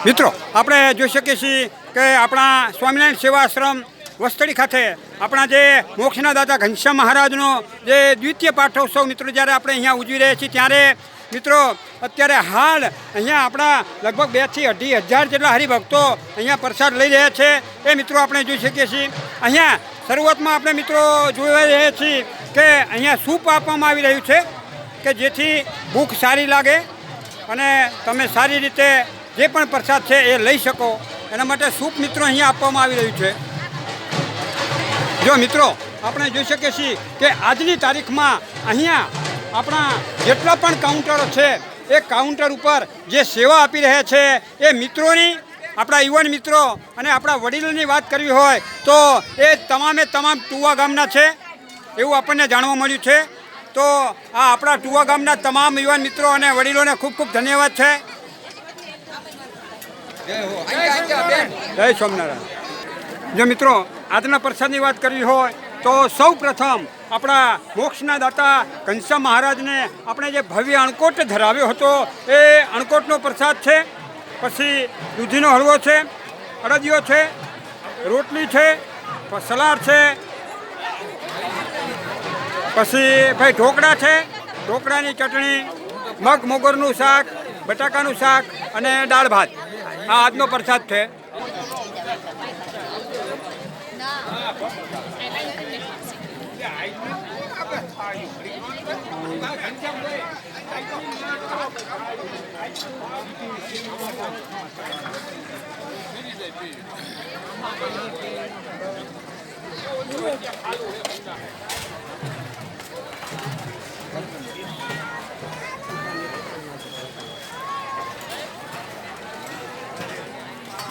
મિત્રો આપણે જોઈ શકીએ છીએ કે આપણા સ્વામિનારાયણ સેવાશ્રમ વસ્તડી ખાતે આપણા જે મોક્ષના દાતા ઘનશ્યામ મહારાજનો જે દ્વિતીય પાઠોત્સવ મિત્રો જ્યારે આપણે અહીંયા ઉજવી રહ્યા છીએ ત્યારે મિત્રો અત્યારે હાલ અહીંયા આપણા લગભગ 2 થી 2.5 જેટલા હરિભક્તો અહીંયા પ્રસાદ લઈ રહ્યા છે એ મિત્રો આપણે જોઈ શકીએ છીએ। અહીંયા શરૂઆતમાં આપણે મિત્રો જોઈ રહ્યા છીએ કે અહીંયા સૂપ આપવામાં આવી રહ્યું છે કે જેથી ભૂખ સારી લાગે અને તમે સારી રીતે જે પણ પ્રસાદ છે એ લઈ શકો એના માટે સૂપ મિત્રો અહીંયા આપવામાં આવી રહ્યું છે। જો મિત્રો આપણે જોઈ શકીએ છીએ કે આજની તારીખમાં અહીંયા આપણા જેટલા પણ કાઉન્ટરો છે એ કાઉન્ટર ઉપર જે સેવા આપી રહ્યા છે એ મિત્રોની આપણા યુવાન મિત્રો અને આપણા વડીલોની વાત કરવી હોય તો એ તમામે તમામ ટુવા ગામના છે એવું આપણને જાણવા મળ્યું છે। તો આ આપણા ટુવા ગામના તમામ યુવાન મિત્રો અને વડીલોને ખૂબ ખૂબ ધન્યવાદ છે। જય સ્વામિનારાયણ। જો મિત્રો આજના પ્રસાદની વાત કરવી હોય તો સૌ પ્રથમ આપણા મોક્ષના દાતા ઘનશ્યામ મહારાજને આપણે જે ભવ્ય અણકોટ ધરાવ્યો હતો એ અણકોટનો પ્રસાદ છે, પછી દૂધીનો હળવો છે, અડદિયો છે, રોટલી છે, સલાડ છે, પછી ભાઈ ઢોકળા છે, ઢોકળાની ચટણી, મગ મોગરનું શાક, બટાકાનું શાક અને દાળ ભાત આ આજનો પ્રસાદ છે।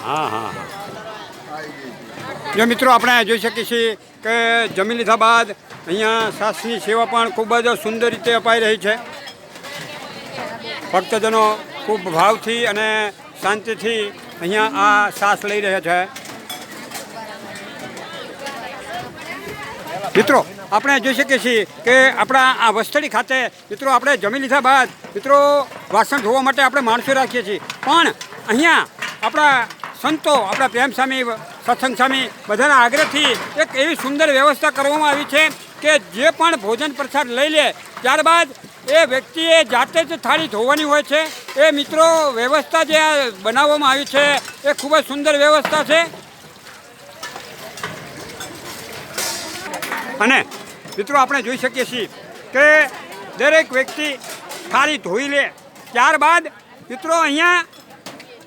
हाँ हाँ जो मित्रों આપણે જોઈ શકીએ છીએ કે જમી લીધા બાદ અહીંયા સાસની સેવા પણ ખૂબ જ સુંદર રીતે અપાઈ રહી છે। ભક્તજનો ખૂબ ભાવથી અને શાંતિથી અહીંયા આ સાસ લઈ રહ્યા છે। મિત્રો આપણે જોઈ શકીએ છીએ કે આપણા આ વસ્તડી ખાતે મિત્રો આપણે જમી લીધા બાદ મિત્રો વાસણ ધોવા માટે આપણે માણસો રાખીએ છીએ, પણ અહીંયા આપણા સંતો આપણા પ્રેમ સ્વામી સત્સંગ સ્વામી બધાના આગ્રહથી એક એવી સુંદર વ્યવસ્થા કરવામાં આવી છે કે જે પણ ભોજન પ્રસાદ લઈ લે ત્યારબાદ એ વ્યક્તિએ જાતે જ થાળી ધોવાની હોય છે। એ મિત્રો વ્યવસ્થા જે બનાવવામાં આવી છે એ ખૂબ જ સુંદર વ્યવસ્થા છે। અને મિત્રો આપણે જોઈ શકીએ છીએ કે દરેક વ્યક્તિ થાળી ધોઈ લે ત્યારબાદ મિત્રો અહીંયા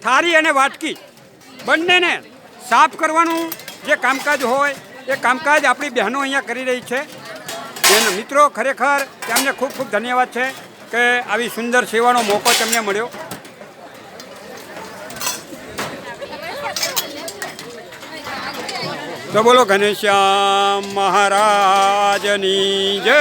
થાળી અને વાટકી બંનેને સાફ કરવાનું જે કામકાજ હોય એ કામકાજ આપણી બહેનો અહીંયા કરી રહી છે। અને મિત્રો ખરેખર તેમને ખૂબ ખૂબ ધન્યવાદ છે કે આવી સુંદર સેવાનો મોકો તેમને મળ્યો। તો બોલો ઘનશ્યામ મહારાજની જય।